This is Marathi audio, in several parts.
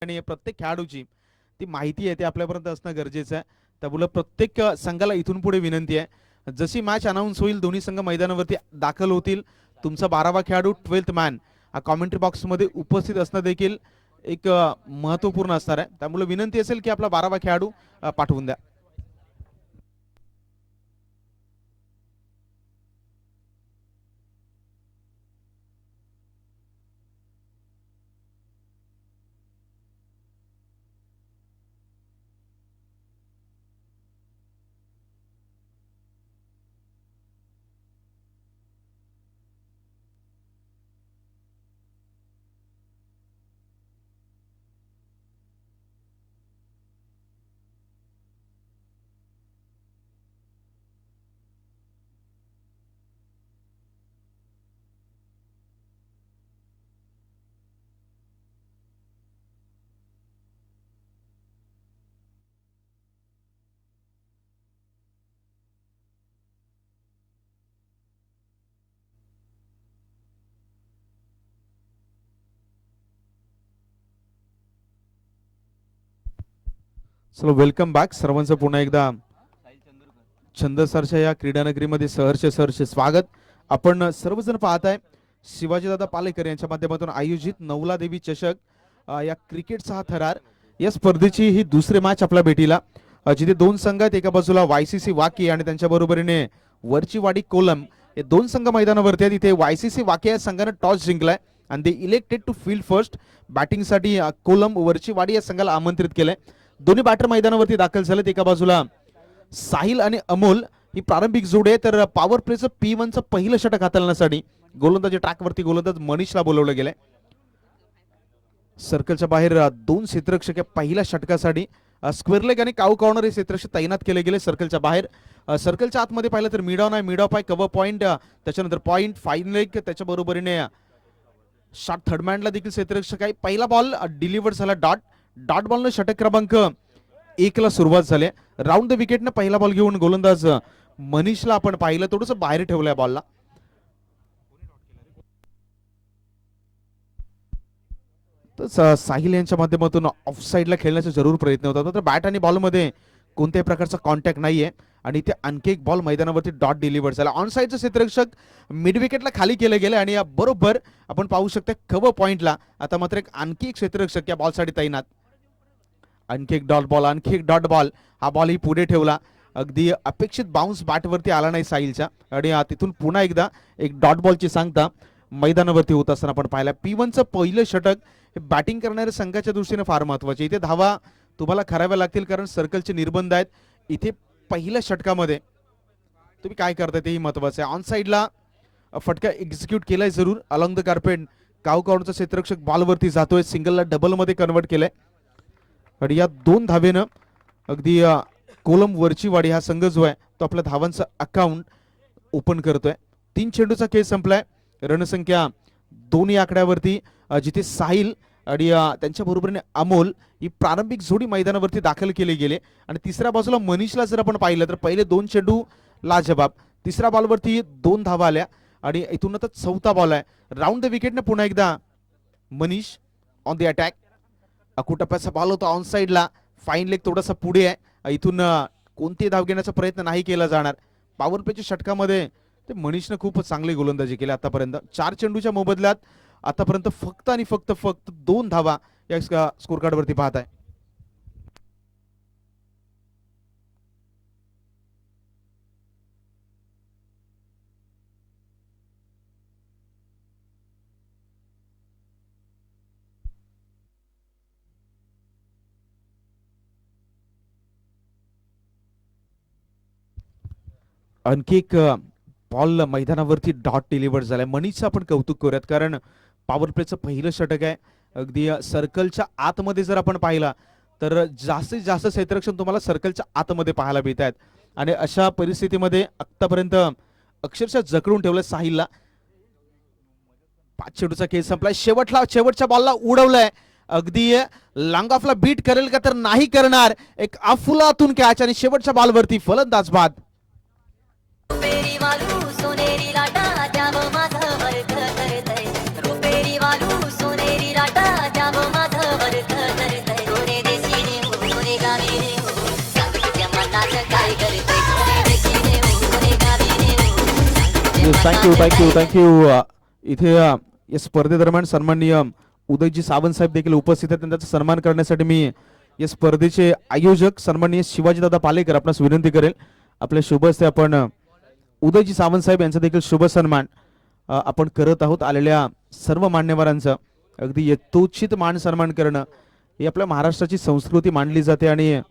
आणि प्रत्येक खेळाडूची ती माहिती आहे ते आपल्यापर्यंत असणं गरजेचं आहे. त्यामुळे प्रत्येक संघाला इथून पुढे विनंती आहे, जशी मॅच अनाऊन्स होईल दोन्ही संघ मैदानावरती दाखल होतील, तुमचा 12वा खेळाडू 12th मॅन हा कॉमेंट्री बॉक्समध्ये उपस्थित असणं देखील एक महत्त्वपूर्ण असणार आहे. त्यामुळे विनंती असेल की आपला 12वा खेळाडू पाठवून द्या. चलो वेलकम बॅक सर्वांचं पुन्हा एकदा छंदसरच्या या क्रीडानगरीमध्ये सहर्ष स्वागत. आपण सर्वजण पाहताय शिवाजीदादा पालेकर यांच्या माध्यमातून आयोजित नवला देवी चषक या क्रिकेटचा हा थरार. या स्पर्धेची ही दुसरी मॅच आपल्या भेटीला, जिथे दोन संघ आहेत. एका बाजूला वायसीसी वाकी आणि त्यांच्या बरोबरीने वरचीवाडी कोलम हे दोन संघ मैदानावरती आहेत. इथे वायसीसी वाकी या संघाने टॉस जिंकलाय आणि they elected to field first. बॅटिंगसाठी कोलम वरचीवाडी या संघाला आमंत्रित केलंय. दोन्ही बॅटर मैदानावरती दाखल झालेत. एका बाजूला साहिल आणि अमोल ही प्रारंभिक जोडी आहे, तर पॉवर प्लेचं P1चं पहिलं षटक हाताळण्यासाठी गोलंदाजी ट्रॅकवरती गोलंदाज मनीषला बोलवलं गेलंय. सर्कलच्या बाहेर दोन क्षेत्ररक्षक या पहिल्या षटकासाठी स्क्वेअर लेग आणि काऊ कॉर्नर हे क्षेत्ररक्षक तैनात केले गेले. सर्कलच्या बाहेर, सर्कलच्या आतमध्ये पाहिलं तर मिड ऑन आहे, मिड ऑफ आहे, कव्हर पॉईंट, त्याच्यानंतर पॉईंट, फाईन लेग, त्याच्या बरोबरीने शॉट थर्ड मॅनला देखील क्षेत्ररक्षक आहे. पहिला बॉल डिलिव्हर झाला डॉट बॉलनं षटक क्रमांक 1 ला सुरुवात झाली. राऊंड द विकेटनं पहिला बॉल घेऊन गोलंदाज मनीषला आपण पाहिलं थोडंसं बाहेर ठेवलंय बॉलला. तर साहिल यांच्या माध्यमातून ऑफ साईडला खेळण्याचा जरूर प्रयत्न होता, तर बॅट आणि बॉलमध्ये कोणत्याही प्रकारचा कॉन्टॅक्ट नाहीये आणि इथे आणखी एक बॉल मैदानावरती डॉट डिलिव्हर झाला. ऑन साईडचं क्षेत्ररक्षक मिड विकेटला खाली केलं गेलं आणि या बरोबर आपण पाहू शकता कव्हर पॉइंटला आता मात्र एक आणखी एक क्षेत्ररक्षक या बॉलसाठी तैनात. आणखी एक डॉट बॉल, हा बॉल ही पुढे ठेवला. अगदी अपेक्षित बाउन्स बॅटवरती आला नाही साहिलच्या आणि तिथून पुन्हा एकदा एक डॉट बॉलची सांगता मैदानावरती होत असताना आपण पाहिला. P1चं पहिलं षटक हे बॅटिंग करणाऱ्या संघाच्या दृष्टीने फार महत्वाचे. इथे धावा तुम्हाला कराव्या लागतील कारण सर्कलचे निर्बंध आहेत. इथे पहिल्या षटकामध्ये तुम्ही काय करताय तेही महत्वाचं आहे. ऑन साईडला फटका एक्झिक्यूट केलाय जरूर अलॉंग द कार्पेट. काऊ कॉर्नरचा क्षेत्ररक्षक बॉलवरती जातोय, सिंगलला डबलमध्ये कन्वर्ट केलंय आणि या दोन धावेनं अगदी कोलम वरचीवाडी हा संघ जो आहे तो आपल्या धावांचं अकाउंट ओपन करतोय. 3 चेंडूचा खेळ संपलाय. रणसंख्या 2 या आकड्यावरती, जिथे साहिल आणि त्यांच्या बरोबरीने अमोल ही प्रारंभिक जोडी मैदानावरती दाखल केली गेले आणि तिसऱ्या बाजूला मनीषला जर आपण पाहिलं तर पहिले 2 चेंडू लाजबाब, तिसऱ्या बॉलवरती 2 धावा आल्या आणि इथून आता चौथा बॉल आहे. राऊंड द विकेटने पुन्हा एकदा मनीष ऑन द अटॅक. अकुटप्प्याचा बॉल होता ऑन साईडला, फाईन लेग थोडासा पुढे आहे. इथून कोणतेही धाव घेण्याचा प्रयत्न नाही केला जाणार. पॉवर प्लेच्या षटकामध्ये ते मनीषने खूप चांगली गोलंदाजी केली आतापर्यंत. 4 चेंडूच्या मोबदल्यात आतापर्यंत फक्त आणि फक्त 2 धावा या स्कोर कार्डवरती पाहत आहे. आणखी एक बॉल मैदानावरती डॉट डिलिव्हर झालाय. मनीषचं आपण कौतुक करूयात कारण पॉवर प्लेचं पहिलं षटक आहे. अगदी सर्कलच्या आतमध्ये जर आपण पाहिला तर जास्तीत जास्त क्षेत्ररक्षण तुम्हाला सर्कलच्या आतमध्ये पाहायला मिळत आहेत आणि अशा परिस्थितीमध्ये आतापर्यंत अक्षरशः जखडून ठेवलं साहिलला. 5 चेंडूचा खेळ संपलाय. शेवटच्या बॉलला उडवलंय. अगदी लॉंग ऑफला बीट करेल का तर नाही करणार. एक अफुलातून कॅच आणि शेवटच्या बॉलवरती फलंदाज बाद. रुपेरी वालू सोनेरी लाटा द्यावं माझं वर्थ करतय. Thank you thank you thank you. इथे या स्पर्धेदरम्यान सन्माननीय उदयजी सावंत साहेब देखील उपस्थित आहेत. त्यांचा सन्मान करण्यासाठी मी या स्पर्धेचे आयोजक सन्माननीय शिवाजीदादा पालेकर आपणास विनंती करेल, आपल्या शुभ हस्ते आपण उदयजी सावंत साहेब यांचा देखील शुभ सन्मान आपण करत आहोत. आलेल्या सर्व मान्यवरांचं अगदी यथोचित मान सन्मान करणं ही आपल्या महाराष्ट्राची संस्कृती मानली जाते. आणि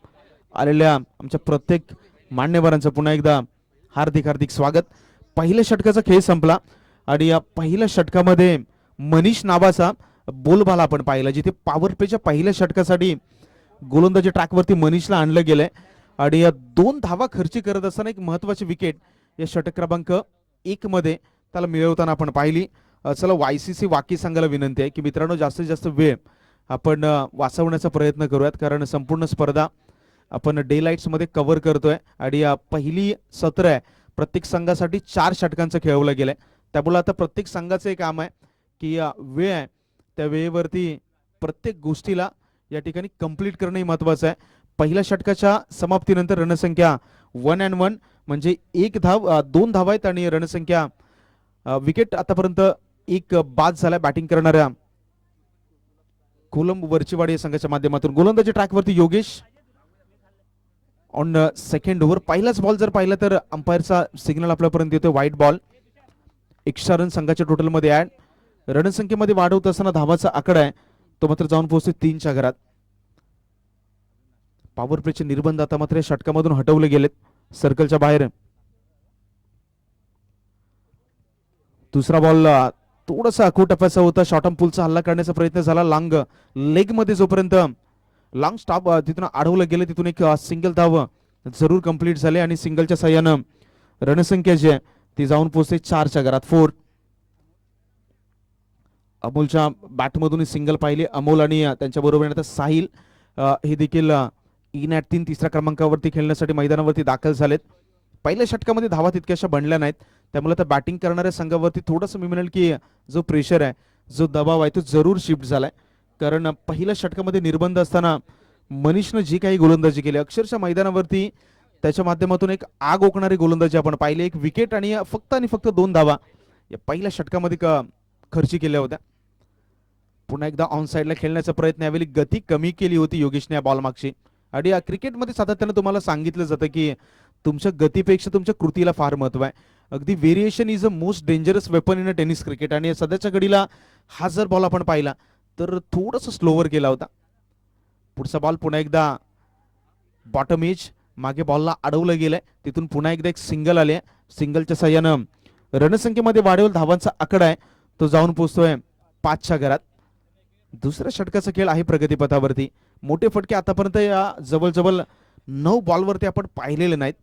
आलेल्या आमच्या प्रत्येक मान्यवरांचं पुन्हा एकदा हार्दिक हार्दिक स्वागत. पहिल्या षटकाचा खेळ संपला आणि या पहिल्या षटकामध्ये मनीष नावाचा बोलबाला आपण पाहिला, जिथे पॉवर प्लेच्या पहिल्या षटकासाठी गोलंदाजी ट्रॅकवरती मनीषला आणलं गेलंय आणि या 2 धावा खर्ची करत असताना एक महत्वाची विकेट या षटक क्रमांक 1 मध्ये त्याला मिळवताना आपण पाहिली. चला वायसीसी वाकी संघाला विनंती आहे की मित्रांनो जास्तीत जास्त वेळ आपण वाचवण्याचा प्रयत्न करूयात, कारण संपूर्ण स्पर्धा आपण डे लाईट्स मध्ये कव्हर करतोय आणि पहिली सत्र आहे. प्रत्येक संघासाठी 4 षटकांचं खेळवलं गेलंय. त्यामुळे आता प्रत्येक संघाचं एक काम आहे की वेळ आहे त्या वेळेवरती प्रत्येक गोष्टीला या ठिकाणी कंप्लीट करणं महत्वाचं आहे. पहिल्या षटकाच्या समाप्तीनंतर रणसंख्या 1 and 1 म्हणजे 2 धावा आहेत आणि रणसंख्या विकेट आतापर्यंत एक बाद झालाय बॅटिंग करणाऱ्या कोलंब वरचीवाडी या संघाच्या माध्यमातून. गोलंदाजी ट्रॅकवरती योगेश ऑन सेकंड ओव्हर. पहिलाच बॉल जर पाहिला तर अंपायरचा सिग्नल आपल्यापर्यंत येतोय व्हाईट बॉल. 100 रन संघाच्या टोटलमध्ये ऍड. रणसंख्येमध्ये वाढवत असताना धावाचा आकडा आहे तो मात्र जाऊन पोहोचतो 3च्या घरात. पॉवर प्लेचे निर्बंध आता मात्र षटकामधून हटवले गेलेत सर्कलच्या बाहेर. दुसरा बॉल थोडासा अखोटप्याचा होता. शॉर्ट ऑन पुलचा हल्ला करण्याचा प्रयत्न झाला. लांग लेग मध्ये जोपर्यंत लाँग स्टॉप तिथून अडवलं गेलं तिथून एक सिंगल धाव जरूर कंप्लीट झाले आणि सिंगलच्या साह्यानं रणसंख्या जी आहे ती जाऊन पोहोचते 4च्या घरात 4. अमोलच्या बॅटमधून सिंगल पाहिली. अमोल आणि त्यांच्या बरोबर आता साहिल हे देखील इन ॲट 3 तिसऱ्या क्रमांकावरती खेळण्यासाठी मैदानावरती दाखल झालेत. पहिल्या षटकामध्ये धावा तितक्याशा बनल्या नाहीत, त्यामुळे आता बॅटिंग करणाऱ्या संघावरती थोडंसं मी म्हणेल की जो प्रेशर आहे जो दबाव आहे तो जरूर शिफ्ट झालाय. कारण पहिल्या षटकामध्ये निर्बंध असताना मनीषनं जी काही गोलंदाजी केली अक्षरशः मैदानावरती त्याच्या माध्यमातून एक आग ओकणारी गोलंदाजी आपण पाहिली. एक विकेट आणि फक्त 2 धावा या पहिल्या षटकामध्ये खर्ची केल्या होत्या. पुन्हा एकदा ऑन साईडला खेळण्याचा प्रयत्न, यावेळी गती कमी केली होती योगेशने या बॉल मागची. आणि क्रिकेटमध्ये सातत्यानं तुम्हाला सांगितलं जातं की तुमच्या गतीपेक्षा तुमच्या कृतीला फार महत्व आहे. अगदी variation is a most dangerous weapon in a tennis cricket. आणि सध्याच्या घडीला हा जर बॉल आपण पाहिला तर थोडंसं स्लोवर गेला होता. पुढचा बॉल पुन्हा एकदा बॉटम एज मागे बॉलला अडवलं गेलंय. तिथून पुन्हा एकदा एक सिंगल आले. सिंगलच्या साह्यानं रणसंख्येमध्ये वाढेल धावांचा आकडा आहे तो जाऊन पोहोचतोय 5च्या घरात. दुसऱ्या षटकाचा खेळ आहे प्रगतीपथावरती. मोठे फटके आतापर्यंत या जवळजवळ 9 बॉलवरती आपण पाहिलेले नाहीत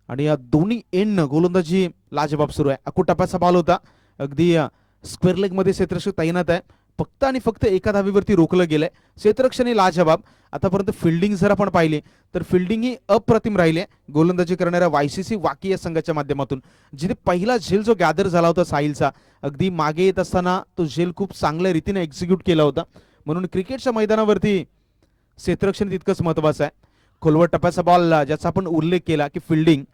आणि या दोन्ही एंडनं गोलंदाजी लाजबाब सुरू आहे. अकुटप्याचा बॉल होता, अगदी स्क्वेअर लेग मध्ये क्षेत्ररक्षक तैनात आहे. फक्त आणि फक्त एका धावीवरती रोखलं गेलंय. क्षेत्ररक्षणी लाजबाब. आतापर्यंत फिल्डिंग जर आपण पाहिली तर फिल्डिंग ही अप्रतिम राहिली आहे गोलंदाजी करणाऱ्या वायसीसी वाकी या संघाच्या माध्यमातून. जिथे पहिला झेल जो गॅदर झाला होता साहिलचा, अगदी मागे येत असताना तो झेल खूप चांगल्या रीतीने एक्झिक्यूट केला होता. म्हणून क्रिकेटच्या मैदानावरती क्षेत्ररक्षण तितकंच महत्वाचं आहे. खोलवर टप्प्याचा बॉल ज्याचा आपण उल्लेख केला की फिल्डिंग.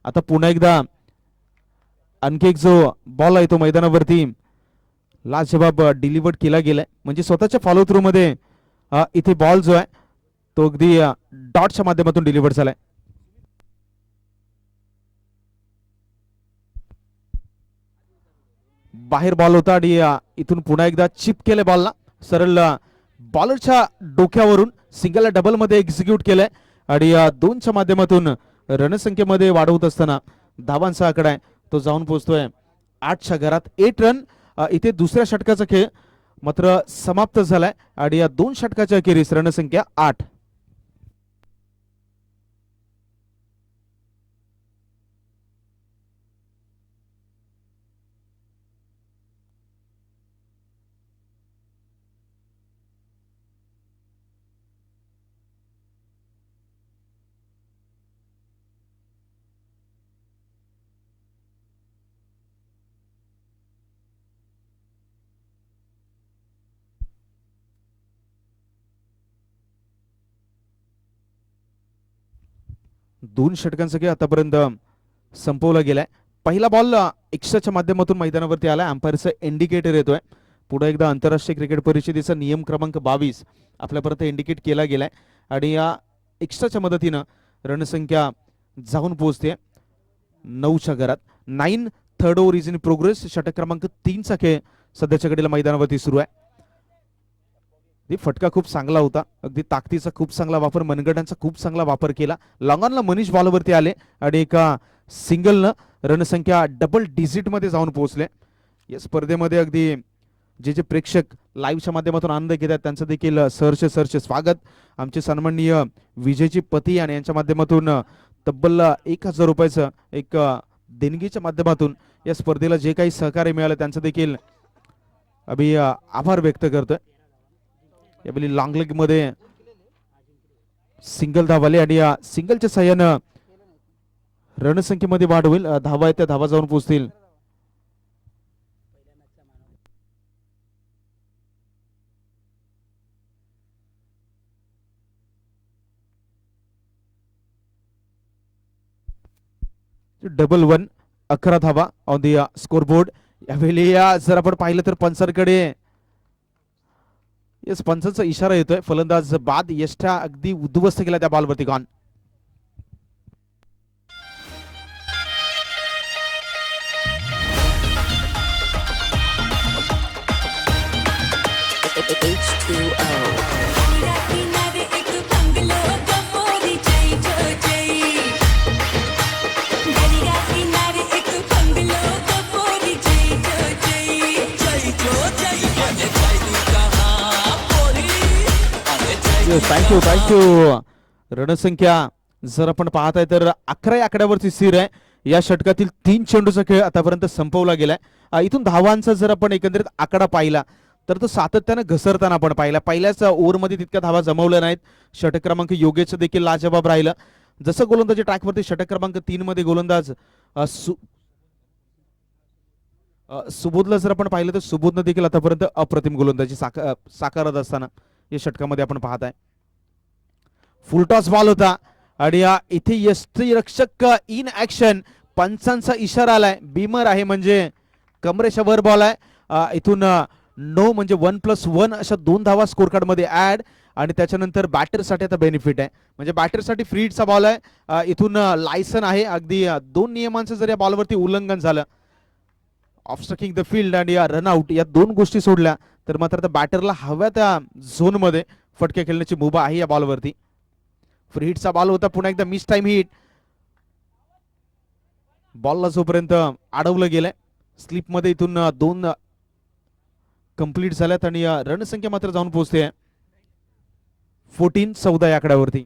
आता पुन्हा एकदा आणखी एक जो बॉल आहे तो मैदानावरती लाजवाब डिलिव्हर्ड केला गेलाय. म्हणजे स्वतःच्या फॉलो थ्रू मध्ये इथे बॉल जो आहे तो अगदी डॉटच्या माध्यमातून डिलिव्हर्ड झालाय. बाहेर बॉल होता आणि इथून पुन्हा एकदा चिप केले बॉलला. सरळ बॉलरच्या डोक्यावरून सिंगल डबल मध्ये एक्झिक्यूट केलंय आणि 2च्या माध्यमातून रणसंख्येमध्ये वाढवत असताना धावांचा आकडा आहे तो जाऊन पोहोचतोय 8च्या घरात. 8 रन. इथे दुसऱ्या षटकाचा खेळ मात्र समाप्त झालाय आणि या 2 षटकाच्या अखेरीस रणसंख्या 8. दोन षटकांचा खेळ आतापर्यंत संपवला गेलाय. पहिला बॉल एक्स्ट्राच्या माध्यमातून मैदानावरती आला. अंपायरचा इंडिकेटर येतोय. पुढे एकदा आंतरराष्ट्रीय क्रिकेट परिषदेचा नियम क्रमांक 22 आपल्यापर्यंत इंडिकेट केला गेलाय आणि या एक्स्ट्राच्या मदतीनं रणसंख्या जाऊन पोहोचते 9च्या घरात. 9 third over is in progress. षटक क्रमांक 3चा खेळ सध्याच्या घडीला मैदानावरती सुरू आहे. फटका खूप चांगला होता. अगदी ताकदीचा खूप चांगला वापर, मनगटांचा खूप चांगला वापर केला. लॉंगॉनला मनीष बॉलवरती आले आणि एका सिंगलनं रणसंख्या डबल डिजिट मध्ये जाऊन पोहोचले. या स्पर्धेमध्ये अगदी जे जे प्रेक्षक लाईव्हच्या माध्यमातून आनंद घेतात त्यांचं देखील सहर्ष स्वागत. आमचे सन्माननीय विजयजी पती आणि यांच्या माध्यमातून तब्बल 1000 रुपयाचं एक देणगीच्या माध्यमातून या स्पर्धेला जे काही सहकार्य मिळालं त्यांचं देखील आम्ही आभार व्यक्त करतोय. यावेळी लॉंग लेग मध्ये सिंगल धावाले आणि या सिंगलच्या सहाय्यानं रणसंख्येमध्ये वाढ होईल. धावा आहेत त्या धावा जाऊन पोहोचतील. डबल 1 11 धावा ऑन दी स्कोर बोर्ड. यावेळी जर आपण पाहिलं तर पंचांकडे पंचांचा इशारा येतोय. फलंदाज बाद यष्टा अगदी उद्ध्वस्त केला त्या बॉलवरती. गॉन. थँक्यू. रणसंख्या जर आपण पाहताय तर 11 आकड्यावरती स्थिर आहे. या षटकातील 3 चेंडूचा खेळ आतापर्यंत संपवला गेलाय. इथून धावांचा जर आपण एकंदरीत आकडा पाहिला तर तो सातत्यानं घसरताना आपण पाहिला. पहिल्याच ओव्हरमध्ये तितक्या धावा जमवल्या नाहीत. षटक क्रमांक योगेश देखील लाजवाब राहिलं. जसं गोलंदाजी ट्रॅकवरती षटक क्रमांक 3 मध्ये गोलंदाज सुबोधला जर आपण पाहिलं तर सुबोधनं देखील आतापर्यंत अप्रतिम गोलंदाजी साकारत असताना या षटकामध्ये आपण पाहताय. फुलटॉस बॉल होता आणि इथे यष्टिरक्षक इन ऍक्शन. पंचांचा इशारा आलाय. बीमर आहे म्हणजे कमरेच्या वर बॉल आहे. इथून नो म्हणजे 1+1 अशा 2 धावा स्कोर कार्ड मध्ये ऍड आणि त्याच्यानंतर बॅटरसाठी आता बेनिफिट आहे म्हणजे बॅटरसाठी फ्री हिटचा बॉल आहे. इथून लायसन आहे. अगदी 2 नियमांचं जर या बॉलवरती उल्लंघन झालं ऑफ स्ट्राइकिंग द फील्ड आणि रनआउट या 2 गोष्टी सोडल्या तर मात्र त्या बॅटरला हव्या त्या झोन मध्ये फटके खेळण्याची मुभा आहे या बॉलवरती. फ्री हिटचा बॉल होता. पुन्हा एकदा मिस टाइम हिट. बॉलला जोपर्यंत अडवलं गेलंय स्लिप मध्ये इथून 2 कंप्लीट झाल्यात आणि रणसंख्या मात्र जाऊन पोहोचते 14-14 या आकड्यावरती.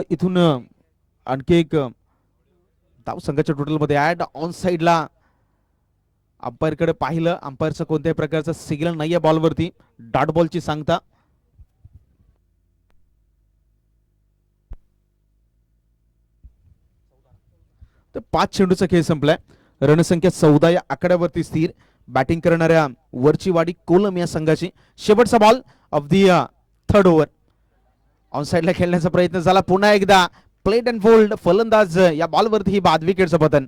इथून आणखी एक धाव संघाच्या टोटल मध्ये ऍड. ऑन साइडला अंपायर कडे पाहिलं. अंपायरचा कोणत्याही प्रकारचा सिग्नल नाहीये बॉलवरती. डॉट बॉलची सांगता. तर 5 चेंडूचा खेळ संपलाय. रणसंख्या 14 या आकड्यावरती स्थिर. बॅटिंग करणाऱ्या वरची वाडी कोलम या संघाची. शेवटचा ball of the third over. On साइडला खेळण्याचा प्रयत्न झाला. पुन्हा एकदा प्लेट अँड फोल्ड. फलंदाज या बॉलवरती ही बाद. विकेटचं पतन.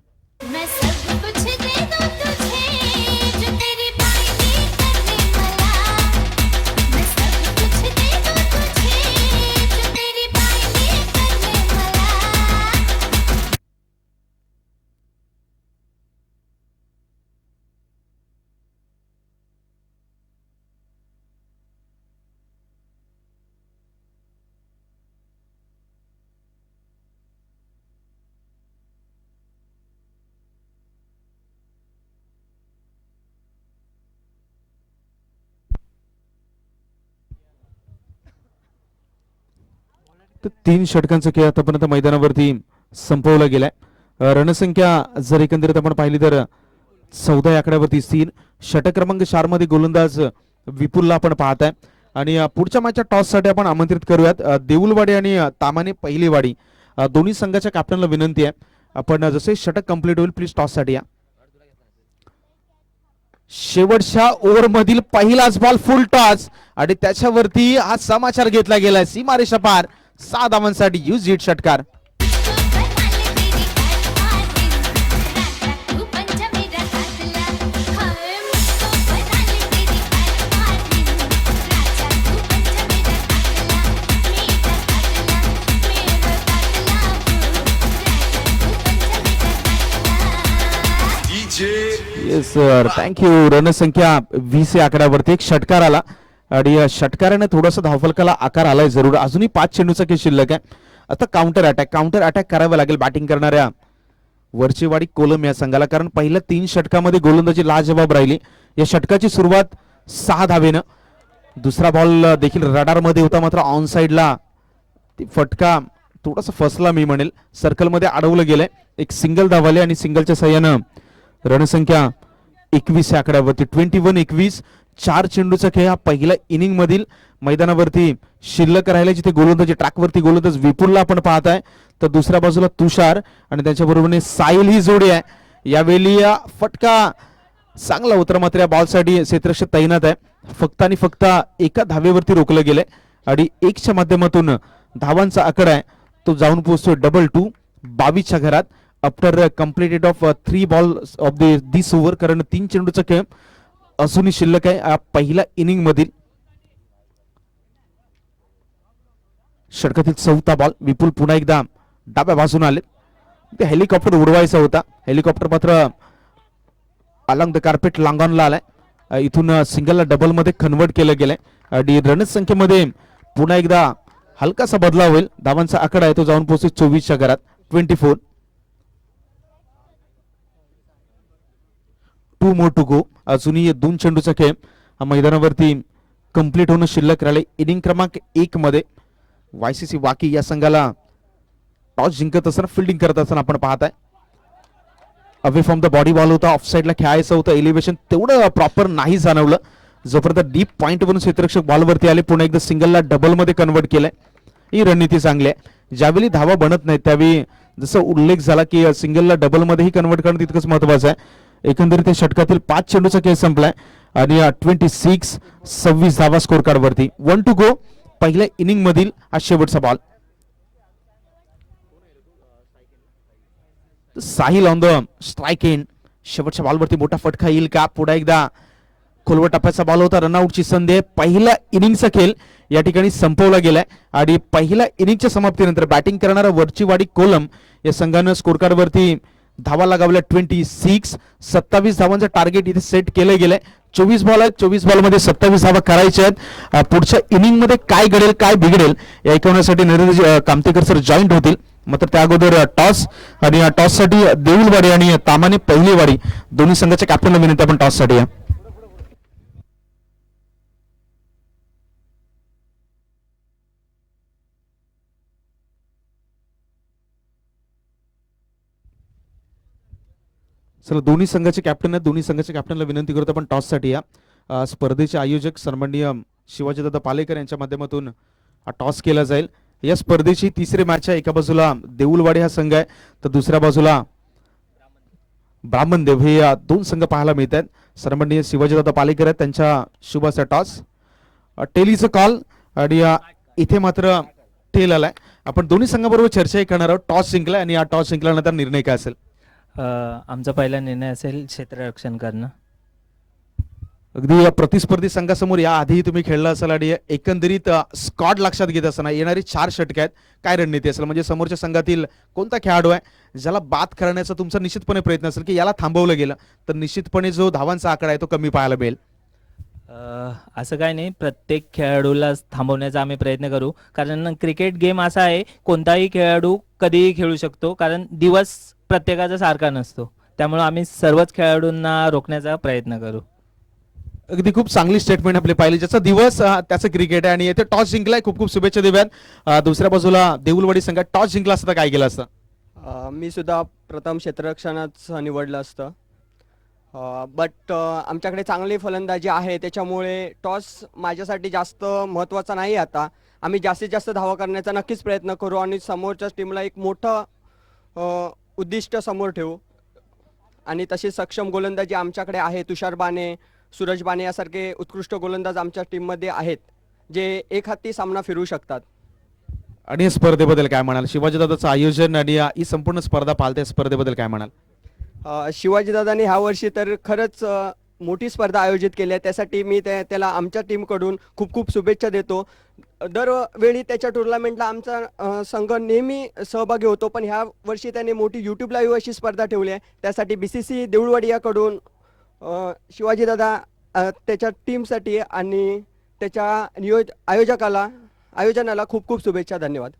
तर 3 षटकांचा खेळ आतापर्यंत मैदानावरती संपवला गेलाय. रणसंख्या जर एकंदरीत आपण पाहिली तर 14 या आकड्यावरती स्थिर. षटक क्रमांक 4 मध्ये गोलंदाज विपुलला आपण पाहताय आणि पुढच्या मॅचच्या टॉस साठी आपण आमंत्रित करूयात. देऊलवाडी आणि तामाने पहिलीवाडी दोन्ही संघाच्या कॅप्टनला विनंती आहे आपण जसे षटक कंप्लीट होईल प्लीज टॉस साठी या. शेवटच्या ओव्हर मधील पहिलाच बॉल फुल टॉस आणि त्याच्यावरती हा समाचार घेतला गेलाय सीमारेषा पार 6 धावांसाठी यूज इट षटकार. Yes sir, thank you. रणसंख्या 20 या आकड्यावरती एक षटकार आला आणि या षटकाराने थोडासा धावफलकाला आकार आलाय जरूर. अजूनही 5 चेंडूचा खेळ शिल्लक आहे. आता काउंटर अटॅक करावं लागेल बॅटिंग करणाऱ्या वरचेवाडी कोलम या संघाला, कारण पहिल्या 3 षटकामध्ये गोलंदाजी लाजवाब राहिली. या षटकाची सुरुवात 6 धावेनं. दुसरा बॉल देखील रडार मध्ये होता, मात्र ऑन साइडला फटका थोडासा फसला मी म्हणेल. सर्कलमध्ये अडवलं गेलंय. एक सिंगल धावाले आणि सिंगलच्या सहाय्यानं रणसंख्या 21 या आकड्यावरती 21-21. 4 चेंडूचा खेळ हा पहिल्या इनिंग मधील मैदानावरती शिल्लक राहिला, जिथे गोलंदाजी ट्रॅकवरती गोलंदाज विपुलला आपण पाहताय, तर दुसऱ्या बाजूला तुषार आणि त्याच्या बरोबरीने साहिल ही जोडी आहे. यावेळी फटका चांगला उतर, मात्र या बॉलसाठी क्षेत्ररक्षक तैनात आहे. फक्त आणि फक्त एका धावेवरती रोखलं गेलंय आणि 1च्या माध्यमातून धावांचा आकडा आहे तो जाऊन पोहोचतोय 2-2 22च्या घरात after completed of 3 balls of this over. कारण 3 चेंडूचा खेळ अजूनही शिल्लक आहे पहिल्या इनिंग मधील. षटकातील 4था बॉल. विपुल पुन्हा एकदा डाव्या बाजूने आले. ते हेलिकॉप्टर उडवायचा होता, हेलिकॉप्टर मात्र अलॉंग द कार्पेट लांगॉनला आलाय. इथून सिंगलला डबल मध्ये कन्वर्ट केलं गेलंय आणि रन संख्येमध्ये पुन्हा एकदा हलकासा बदलाव होईल. धावांचा आकडा आहे तो जाऊन पोहोचतो 24च्या घरात 24. 2 more to go. अजूनही 2 चेंडूचा खेळ हा मैदानावरती कंप्लीट होणं शिल्लक राहिले. इनिंग क्रमांक 1 मध्ये वायसीसी वाकी या संघाला टॉस जिंकत असताना फिल्डिंग करत असताना आपण पाहताय. Away from the body ball होता, ऑफ साइडला खेळायचं होतं. एलिव्हेशन तेवढं प्रॉपर नाही जाणवलं. जोपर्यंत डीप पॉइंट वरून क्षेत्ररक्षक बॉलवरती आले, पुन्हा एकदा सिंगलला डबल मध्ये कन्वर्ट केलंय. ही रणनीती चांगली आहे. ज्यावेळी धावा बनत नाही त्यावेळी जसं उल्लेख झाला की सिंगलला डबल मध्येही कन्वर्ट करणं तितकंच महत्वाचं आहे. एकंदरीत षटकातील 5 चेंडूचा खेळ संपलाय आणि 26 धावा स्कोर कार्ड वरती. 1 to go. पहिल्या इनिंग मधील हा शेवटचा ball. Sahil on the strike end. शेवटच्या बॉलवरती मोठा फटका येईल का? पुढे एकदा खोलवर टप्प्याचा बॉल होता. रनआउटची संधी आहे. पहिल्या इनिंगचा खेळ या ठिकाणी संपवला गेलाय आणि पहिल्या इनिंगच्या समाप्तीनंतर बॅटिंग करणारा वरचीवाडी कोलम या संघानं स्कोर कार्ड वरती धावा लगावल्या 26. 27 धावांचं टार्गेट इथे सेट केलं गेलंय. 24 बॉल आहेत, 24 बॉल मध्ये 27 धावा करायच्या आहेत. पुढच्या इनिंग मध्ये काय घडेल काय बिघडेल या ऐकवण्यासाठी नरेंद्र कामतेकर सर जॉईंट होतील. मात्र त्या अगोदर टॉस आणि या टॉस साठी देऊलवाडी आणि तामाने पहिलीवाडी दोन्ही संघाच्या कॅप्टनला विनंती आपण टॉस साठी या. सर दोन्ही संघाचे कॅप्टन आहेत, दोन्ही संघाच्या कॅप्टनला विनंती करतो आपण टॉस साठी या. स्पर्धेचे आयोजक सन्माननीय शिवाजीदादा पालेकर यांच्या माध्यमातून हा टॉस केला जाईल. या स्पर्धेची तिसरी मॅच आहे. एका बाजूला देऊलवाडी हा संघ आहे तर दुसऱ्या बाजूला ब्राह्मणदेव. हे 2 संघ पाहायला मिळत आहेत. सन्माननीय शिवाजीदादा पालेकर आहेत, त्यांच्या शुभाचा टॉस. टेलीचं कॉल आणि इथे मात्र टेल आलाय. आपण दोन्ही संघाबरोबर चर्चा करणार आहोत. टॉस जिंकलाय आणि या टॉस जिंकल्यानंतर निर्णय काय असेल? आमचा पहिला निर्णय असेल क्षेत्ररक्षण करणं. अगदी प्रतिस्पर्धी संघासमोर या आधी तुम्ही खेळला असाल आणि एकंदरीत स्कॉड लक्षात घेत असताना येणारी 4 षटके आहेत, काय रणनीती असेल? म्हणजे समोरच्या संघातील कोणता खेळाडू आहे ज्याला बाद करण्याचा तुमचा निश्चितपणे प्रयत्न असेल की याला थांबवलं गेलं तर निश्चितपणे जो धावांचा आकडा आहे तो कमी पाहायला मिळेल? असं काय नाही, प्रत्येक खेळाडूला थांबवण्याचा आम्ही प्रयत्न करू. कारण क्रिकेट गेम असा आहे, कोणताही खेळाडू कधीही खेळू शकतो. कारण दिवस प्रत्येकाचा सारखा नसतो, त्यामुळे आम्ही सर्वच खेळाडूंना रोखण्याचा प्रयत्न करू. अगदी खूप चांगली स्टेटमेंट आपली पाहिली. ज्याचा दिवस त्याचं क्रिकेट आहे आणि येथे टॉस जिंकलाय. खूप खूप शुभेच्छा देऊयात. दुसऱ्या बाजूला देऊलवाडी संघात टॉस जिंकला असता काय केलं असतं? मी सुद्धा प्रथम क्षेत्ररक्षणाच निवडलं असतं. बट आमच्याकडे चांगली फलंदाजी आहे, त्याच्यामुळे टॉस माझ्यासाठी जास्त महत्त्वाचा नाही. आता आम्ही जास्तीत जास्त धावा करण्याचा नक्कीच प्रयत्न करू आणि समोरच्या टीमला एक मोठं उद्दिष्ट समोर ठेवू. आणि तसेच सक्षम गोलंदाजी आमच्याकडे आहे. तुषार बाने, सूरज बाने यासारखे उत्कृष्ट गोलंदाज आमच्या टीममध्ये आहेत, जे एक हाती सामना फिरवू शकतात. आणि या स्पर्धेबद्दल काय म्हणाल? शिवाजीदादाचं आयोजन आणि ही संपूर्ण स्पर्धा पालत्या स्पर्धेबद्दल काय म्हणाल? शिवाजीदादांनी ह्या वर्षी तर खरंच मोठी स्पर्धा आयोजित केली आहे. त्यासाठी मी त्याला आमच्या टीमकडून खूप खूप शुभेच्छा देतो. दरवेळी त्याच्या टुर्नामेंटला आमचा संघ नेहमी सहभागी होतो, पण ह्या वर्षी त्याने मोठी यूट्यूब लाईव्ह अशी स्पर्धा ठेवली आहे. त्यासाठी BCC देऊळवाडी याकडून शिवाजीदादा त्याच्या टीमसाठी आणि त्याच्या आयोजनाला खूप खूप शुभेच्छा. धन्यवाद.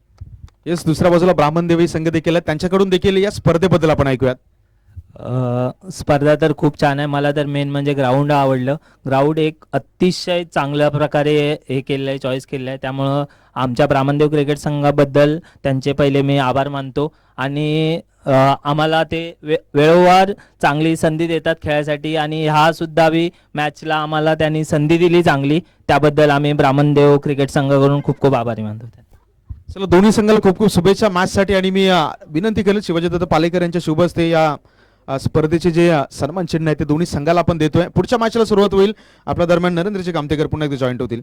येस, दुसऱ्या बाजूला ब्राह्मण देवी संघ देखील आहेत, त्यांच्याकडून देखील या स्पर्धेबद्दल आपण ऐकूयात. स्पर्धा तर खूप छान आहे. मला तर मेन म्हणजे ग्राउंड आवडलं. ग्राउंड एक अतिशय चांगल्या प्रकारे हे केलेलं आहे, चॉईस केलेलं आहे. त्यामुळं आमच्या ब्राह्मणदेव क्रिकेट संघाबद्दल त्यांचे पहिले मी आभार मानतो. आणि आम्हाला ते वेळोवार चांगली संधी देतात खेळायसाठी, आणि ह्या सुद्धा बी मॅचला आम्हाला त्यांनी संधी दिली चांगली. त्याबद्दल आम्ही ब्राह्मणदेव क्रिकेट संघाकडून खूप खूप आभारी मानतो. चला, दोन्ही संघाला खूप खूप शुभेच्छा मॅचसाठी. आणि मी विनंती करेल शिवाजीदादा पालेकर यांच्या शुभ हस्ते या स्पर्धेचे जे सन्मान चिन्ह आहे ते दोन्ही संघाला आपण देतोय. पुढच्या मॅचला सुरुवात होईल. आपल्या दरम्यान नरेंद्रजी कामतेकर पुन्हा एकदा जॉईंट होतील.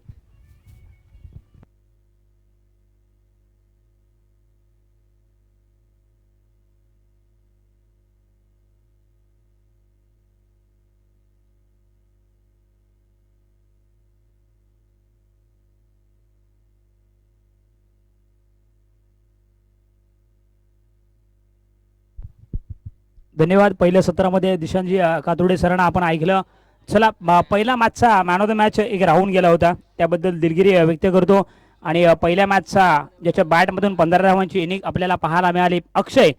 धन्यवाद. पहिल्या सत्रामध्ये दिशांजी कातुर्डे सरांना आपण ऐकलं. चला, पहिला मॅचचा मॅन ऑफ द मॅच एक राहून गेला होता, त्याबद्दल दिलगिरी व्यक्त करतो. आणि पहिल्या मॅचचा ज्याच्या बॅटमधून 15 धावांची इनिंग आपल्याला पाहायला मिळाली. अक्षय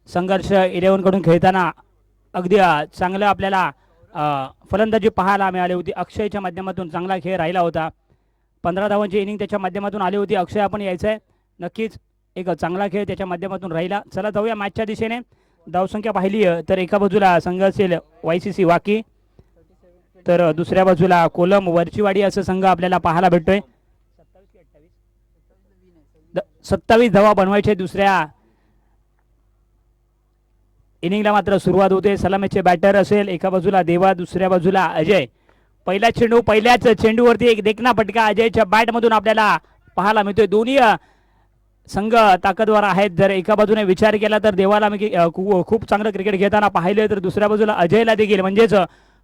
संघर्ष 11 कडून खेळताना अगदी चांगलं आपल्याला फलंदाजी पाहायला मिळाली होती. अक्षयच्या माध्यमातून चांगला खेळ राहिला होता. 15 धावांची इनिंग त्याच्या माध्यमातून आली होती. अक्षय आपण यायचं आहे, नक्कीच एक चांगला खेळ त्याच्या माध्यमातून राहिला. चला जाऊया मॅचच्या दिशेने. धावसंख्या पाहिली तर एका बाजूला संघ असेल YCC वाकी, तर दुसऱ्या बाजूला कोलम वरचीवाडी असं संघ आपल्याला पाहायला भेटतोय. 27 धावा बनवायचे दुसऱ्या इनिंगला मात्र सुरुवात होते. सलामीचे बॅटर असेल एका बाजूला देवा, दुसऱ्या बाजूला अजय. पहिला चेंडू, पहिल्याच चेंडूवरती एक देखना फटका अजयच्या बॅटमधून आपल्याला पाहायला मिळतोय. दोन्ही संघ ताकदवर आहेत. जर एका बाजूने विचार केला तर देवाला मी खूप चांगलं क्रिकेट घेताना पाहिले, तर दुसऱ्या बाजूला अजयला देखील म्हणजेच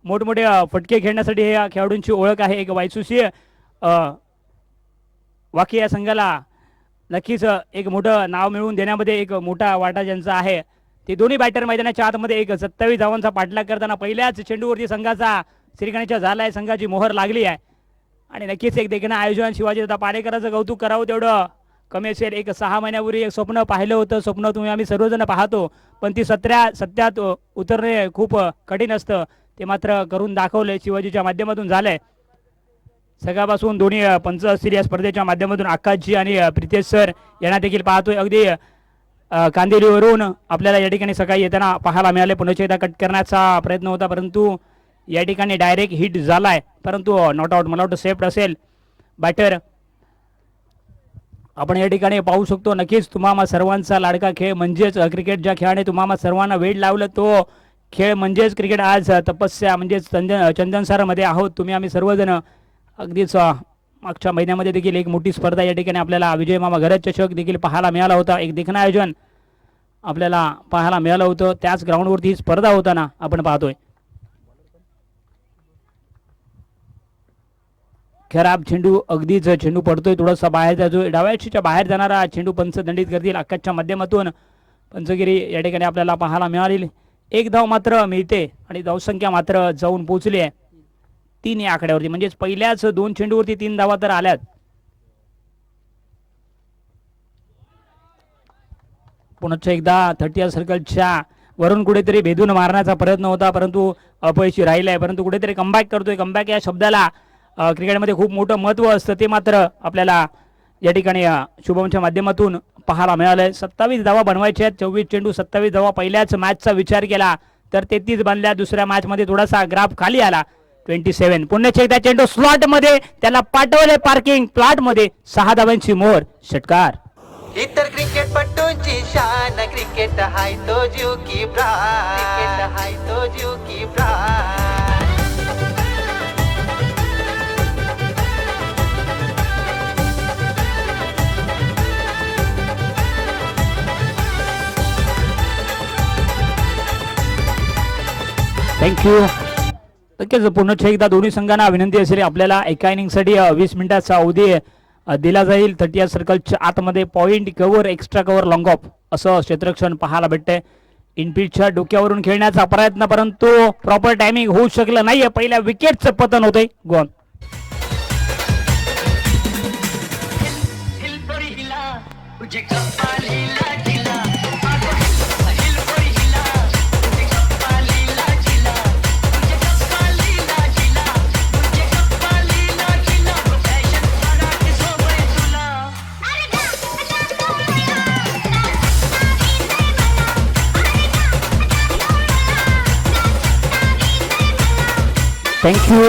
मोठमोठे फटके खेळण्यासाठी या खेळाडूंची ओळख आहे. एक YCC वाकी या संघाला नक्कीच एक मोठं नाव मिळवून देण्यामध्ये एक मोठा वाटा ज्यांचा आहे. ते दोन्ही बॅटर मैदानाच्या आतमध्ये एक 27 धावांचा पाठलाग करताना पहिल्याच चेंडूवरती संघाचा श्रीगणेशच्या झालाय, संघाची मोहर लागली आहे. आणि नक्कीच एक देखणं आयोजन शिवाजीदादा पालेकरांचं कौतुक करावं तेवढं कमी असेल. एक 6 महिन्यापूर्वी एक स्वप्न पाहिलं होतं, स्वप्न तुम्ही आम्ही सर्वजण पाहतो, पण ती सत्यात उतरणे खूप कठीण असतं. ते मात्र करून दाखवले शिवाजीच्या माध्यमातून झालंय. सगळ्यापासून दोन्ही पंचशिरी स्पर्धेच्या माध्यमातून आकाशजी आणि प्रितेश सर यांना देखील पाहतोय. अगदी कांदिवलीवरून आपल्याला या ठिकाणी सकाळी येताना पाहायला मिळाले. पुन्हा एकदा कट करण्याचा प्रयत्न होता, परंतु या ठिकाणी डायरेक्ट हिट झालाय, परंतु नॉट आउट. मला वाटतं सेफ्ट असेल बॅटर. आपण या ठिकाणी पाहू शकतो. नक्कीच तुम्हाला सर्वांचा लाडका खेळ म्हणजेच क्रिकेट, ज्या खेळाने तुम्हाला सर्वांना वेळ लावलं तो खेळ म्हणजेच क्रिकेट. आज तपस्या म्हणजेच चंदन सरामध्ये आहोत तुम्ही आम्ही सर्वजण. अगदीच मागच्या महिन्यामध्ये देखील एक मोठी स्पर्धा या ठिकाणी आपल्याला विजय मामा घरत चषक देखील पाहायला मिळाला होता. एक देखणं आयोजन आपल्याला पाहायला मिळालं होतं. त्याच ग्राउंडवरती ही स्पर्धा होताना आपण पाहतोय. खराब चेंडू, अगदीच चेंडू पडतोय थोडासा बाहेर जातोय. डाव्याच्या बाहेर जाणारा चेंडू पंच दंडित करतील. आकाशच्या माध्यमातून पंचगिरी या ठिकाणी आपल्याला पाहायला मिळाली. एक धाव मात्र मिळते आणि धावसंख्या मात्र जाऊन पोहोचली आहे 3 या आकड्यावरती. म्हणजेच पहिल्याच 2 चेंडूवरती 3 धावा तर आल्यात. पुन्हा एकदा 30 सर्कलच्या वरून कुठेतरी भेदून मारण्याचा प्रयत्न होता, परंतु अपयशी राहिलाय. परंतु कुठेतरी कमबॅक करतोय. कमबॅक या शब्दाला क्रिकेटमध्ये खूप मोठं महत्त्व असतं, ते मात्र आपल्याला या ठिकाणी शुभमच्या माध्यमातून पाहायला मिळालंय. 27 धावा बनवायचे आहेत. 24 चेंडू 27 धावा. पहिल्याच मॅचचा विचार केला तर 33 बनल्या. दुसऱ्या मॅचमध्ये थोडासा ग्राफ खाली आला 27. पुन्हा एकदा चेंडू स्लॉट मध्ये, त्याला पाठवले पार्किंग प्लॉट मध्ये. 6 धावांची मोहर. षटकार. इतर क्रिकेटपटूंची शान क्रिकेट हाय तो जीव की प्राण, क्रिकेट हाय तो जीव की प्राण. थँक्यू. नक्कीच पुन्हा एकदा दोन्ही संघांना विनंती असेल आपल्याला एका इनिंगसाठी 20 मिनिटाचा अवधी दिला जाईल. 30 सर्कलच्या आतमध्ये point cover, extra cover, long of असं क्षेत्ररक्षण पाहायला भेटते. इनपिचच्या डोक्यावरून खेळण्याचा प्रयत्न परंतु प्रॉपर टायमिंग होऊ शकलं नाहीये. पहिल्या विकेटचं पतन होतंय. गॉन. थँक्यू.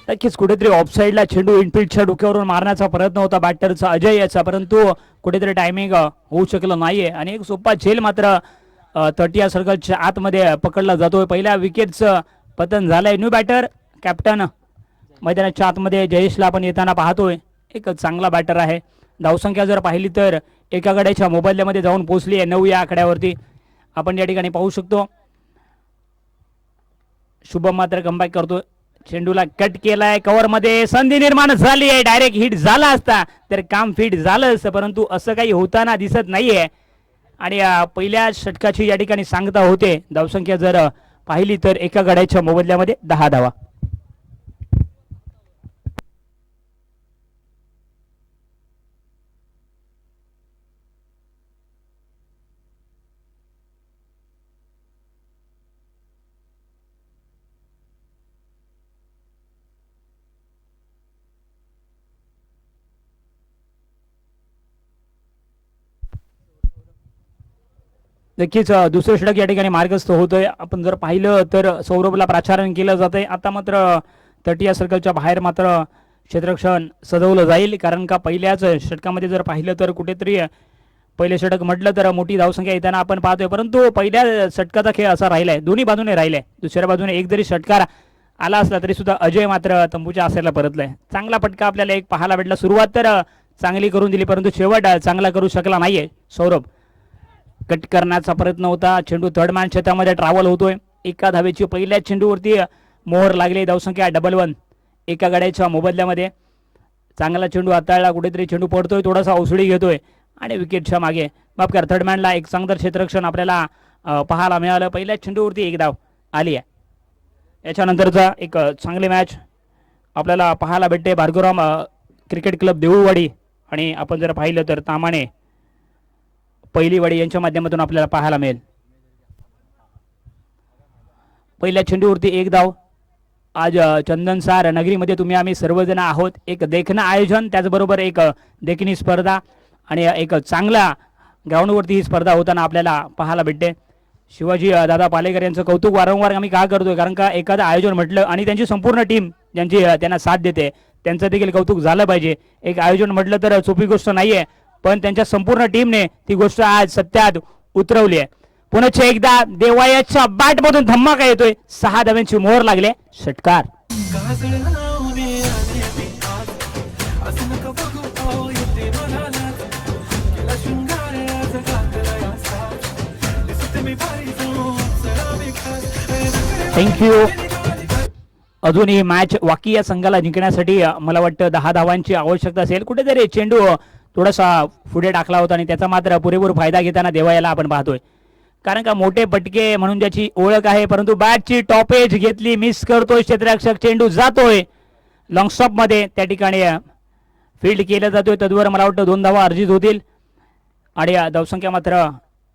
नक्कीच कुठेतरी ऑफसाईडला चेंडू इनफिल्डच्या डोक्यावरून मारण्याचा प्रयत्न होता बॅटरचा अजय याचा, परंतु कुठेतरी टायमिंग होऊ शकलं नाहीये आणि एक सोपा झेल मात्र 30 सर्कलच्या आतमध्ये पकडला जातोय. पहिल्या विकेटचं पतन झालंय. न्यू बॅटर कॅप्टन मैदानाच्या आतमध्ये जयेशला आपण येताना पाहतोय. एक चांगला बॅटर आहे. धावसंख्या जर पाहिली तर एका गड्याच्या मोबाईलमध्ये जाऊन पोहोचली आहे 9 या आकड्यावरती आपण या ठिकाणी पाहू शकतो. शुभम मात्र कमबॅक करतोय. चेंडूला कट केलाय. कव्हर मध्ये संधी निर्माण झाली आहे. डायरेक्ट हिट झाला असता तर काम फिट झालं असतं, परंतु असं काही होताना दिसत नाहीये. आणि पहिल्या षटकाची या ठिकाणी सांगता होते. धावसंख्या जर पाहिली तर एका गड्याच्या मोबदल्यामध्ये 10 धावा. नक्कीच दुसरं षटक या ठिकाणी मार्गस्थ होतोय. आपण जर पाहिलं तर सौरभला प्राचारण केलं जातंय. आता मात्र 30 सर्कलच्या बाहेर मात्र क्षेत्ररक्षण सजवलं जाईल, कारण का पहिल्याच षटकामध्ये जर पाहिलं तर कुठेतरी पहिले षटक म्हटलं तर मोठी धावसंख्या येताना आपण पाहतोय, परंतु पहिल्या षटकाचा खेळ असा राहिलाय. दोन्ही बाजूने राहिलाय. दुसऱ्या बाजूने एक जरी षटकार आला असला तरी सुद्धा अजय मात्र तंबूच्या आसेला परतलाय. चांगला फटका आपल्याला एक पाहायला भेटला. सुरुवात तर चांगली करून दिली, परंतु शेवट चांगला करू शकला नाहीये सौरभ. कट करण्याचा प्रयत्न होता. चेंडू थर्ड मॅन क्षेत्रामध्ये ट्रॅव्हल होतोय. एका धावेची पहिल्या चेंडूवरती मोहर लागली. धावसंख्या 1-1 एका गड्याच्या मोबदल्यामध्ये. चांगला चेंडू हाताळला. कुठेतरी चेंडू पडतोय, थोडासा औषधी घेतोय आणि विकेटच्या मागे माफ करा थर्ड मॅनला एक चांगलं क्षेत्ररक्षण आपल्याला पाहायला मिळालं. पहिल्या चेंडूवरती एक धाव आली आहे. याच्यानंतरचा एक चांगली मॅच आपल्याला पाहायला भेटते. भार्गवराम क्रिकेट क्लब देऊळवाडी आणि आपण जर पाहिलं तर तामाणे पहिलीवाडी यांच्या माध्यमातून आपल्याला पाहायला मिळेल. पहिल्या चेंडूवरती एक धाव. आज चंदनसार नगरीमध्ये तुम्ही आम्ही सर्वजण आहोत. एक देखणं आयोजन, त्याचबरोबर एक देखणी स्पर्धा आणि एक चांगला ग्राउंडवरती ही स्पर्धा होताना आपल्याला पाहायला भेटते. शिवाजी दादा पालेकर यांचं कौतुक वारंवार आम्ही का करतोय, कारण का एखादं आयोजन म्हटलं आणि त्यांची संपूर्ण टीम ज्यांची त्यांना साथ देते त्यांचं देखील कौतुक झालं पाहिजे. एक आयोजन म्हटलं तर सोपी गोष्ट नाहीये, पण त्यांच्या संपूर्ण टीमने ती गोष्ट आज सत्यात उतरवली आहे. पुन्हा एकदा देवायाच्या बॅटमधून धमाका येतोय. 6 धाव्यांची मोहर लागले. षटकार. थँक्यू. अजून ही मॅच वाकी या संघाला जिंकण्यासाठी मला वाटतं 10 धावांची आवश्यकता असेल. कुठेतरी चेंडू थोडासा पुढे टाकला होता आणि त्याचा मात्र पुरेपूर फायदा घेताना देवायाला आपण पाहतोय, कारण का मोठे पटके म्हणून ज्याची ओळख आहे, परंतु बॅटची टॉपेज घेतली. मिस करतोय क्षेत्ररक्षक. चेंडू जातोय लॉंग स्टॉप मध्ये. त्या ठिकाणी फील्ड केला जातोय. तद्वर मला वाटतं 2 धावा अर्जित होतील आणि धावसंख्या मात्र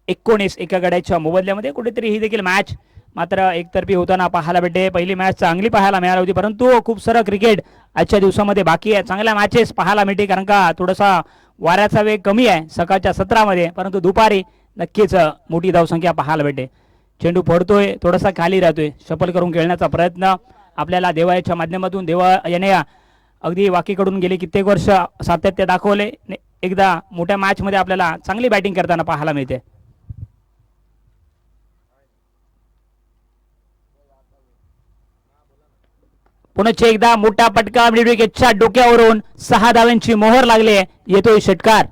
19 एका गड्याच्या मोबदल्यामध्ये. कुठेतरी ही देखील मॅच मात्र एकतर्फी होताना पाहायला भेटते. पहिली मॅच चांगली पाहायला मिळाली होती, परंतु खूप सारं क्रिकेट आजच्या दिवसामध्ये बाकी आहे. चांगल्या मॅचेस पाहायला मिळते, कारण का थोडासा वाऱ्याचा वेग कमी आहे सकाळच्या सत्रामध्ये, परंतु दुपारी नक्कीच मोठी धावसंख्या पाहायला भेटते. चेंडू पडतोय, थोडासा खाली राहतोय. शफल करून खेळण्याचा प्रयत्न आपल्याला देवाच्या माध्यमातून. देवा याने अगदी वाकीकडून गेले कित्येक वर्ष सातत्य दाखवले. एकदा मोठ्या मॅचमध्ये आपल्याला चांगली बॅटिंग करताना पाहायला मिळते. पुनश्च एकदा मोठा पटका मिड विकेटच्या डोक्यावरून 6 धावांची मोहर लागली. येतोय षटकार.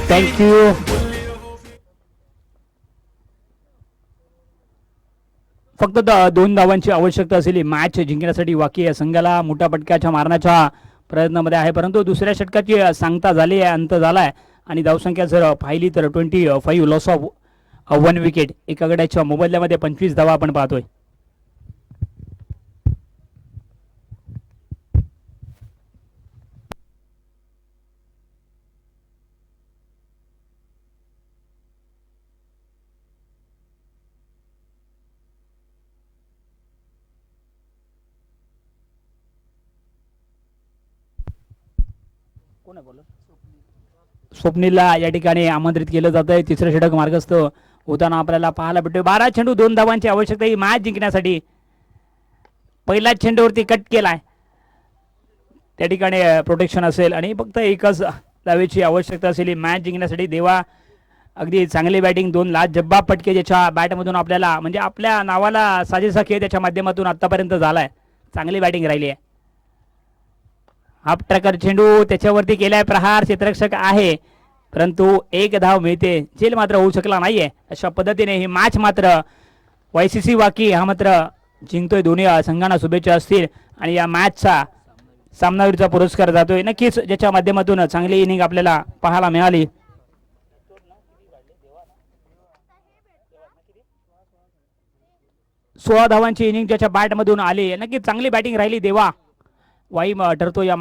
थँक्यू. फक्त 2 धावांची आवश्यकता असलेली मॅच जिंकण्यासाठी वाकी या संघाला मोठ्या पटक्याच्या मारण्याच्या प्रयत्नामध्ये आहे, परंतु दुसऱ्या षटकाची सांगता झाली आहे, अंत झालाय आणि धावसंख्या जर पाहिली तर 25 लॉस ऑफ 1 विकेट. एका गड्याच्या मोबदल्यामध्ये 25 धावा आपण पाहतोय. स्वप्नीलला या ठिकाणी आमंत्रित केलं जात आहे. तिसरं षटक मार्गस्थ होताना आपल्याला पाहायला भेटतोय. 12 चेंडू 2 धावांची आवश्यकता ही मॅच जिंकण्यासाठी. पहिल्याच चेंडूवरती कट केलाय, त्या ठिकाणी प्रोटेक्शन असेल आणि फक्त एकच धावेची आवश्यकता असेल ही मॅच जिंकण्यासाठी. देवा अगदी चांगली बॅटिंग, 2 लाजबाब फटके ज्याच्या बॅटमधून आपल्याला म्हणजे आपल्या नावाला साजेसा खेळ त्याच्या माध्यमातून आतापर्यंत झालाय. चांगली बॅटिंग राहिली आहे. हाफ ट्रॅकर चेंडू त्याच्यावरती केलाय प्रहार. क्षेत्ररक्षक आहे परंतु 1 धाव मिळते. झेल मात्र होऊ शकला नाहीये. अशा पद्धतीने ही मॅच मात्र YCC वाकी हा मात्र जिंकतोय. दोन्ही संघांना शुभेच्छा असतील आणि या मॅचचा सामनावीरचा पुरस्कार जातोय. नक्कीच ज्याच्या माध्यमातून चांगली इनिंग आपल्याला पाहायला मिळाली. सोळा धावांची इनिंग ज्याच्या बॅटमधून आली. नक्कीच चांगली बॅटिंग राहिली. देवा वाई ठरतो या